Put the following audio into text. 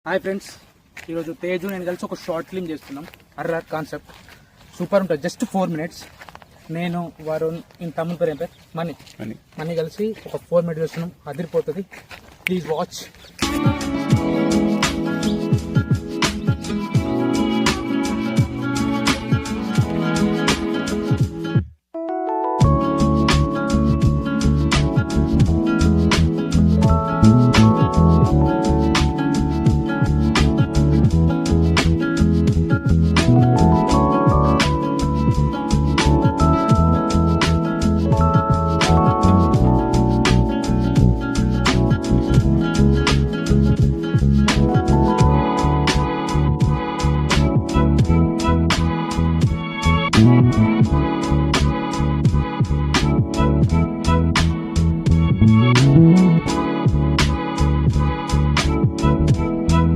Hi friends, ఈరోజు తేజు నేను కలిసి ఒక షార్ట్ ఫిల్మ్ చేస్తున్నాం. హర్రర్ కాన్సెప్ట్ సూపర్ ఉంటుంది. Just 4 minutes. నేను వరుణ్ ఇన్ తమిళ పేరు ఏం పేరు మనీ కలిసి ఒక 4 minutes చేస్తున్నాం. అదిరిపోతుంది. Please watch.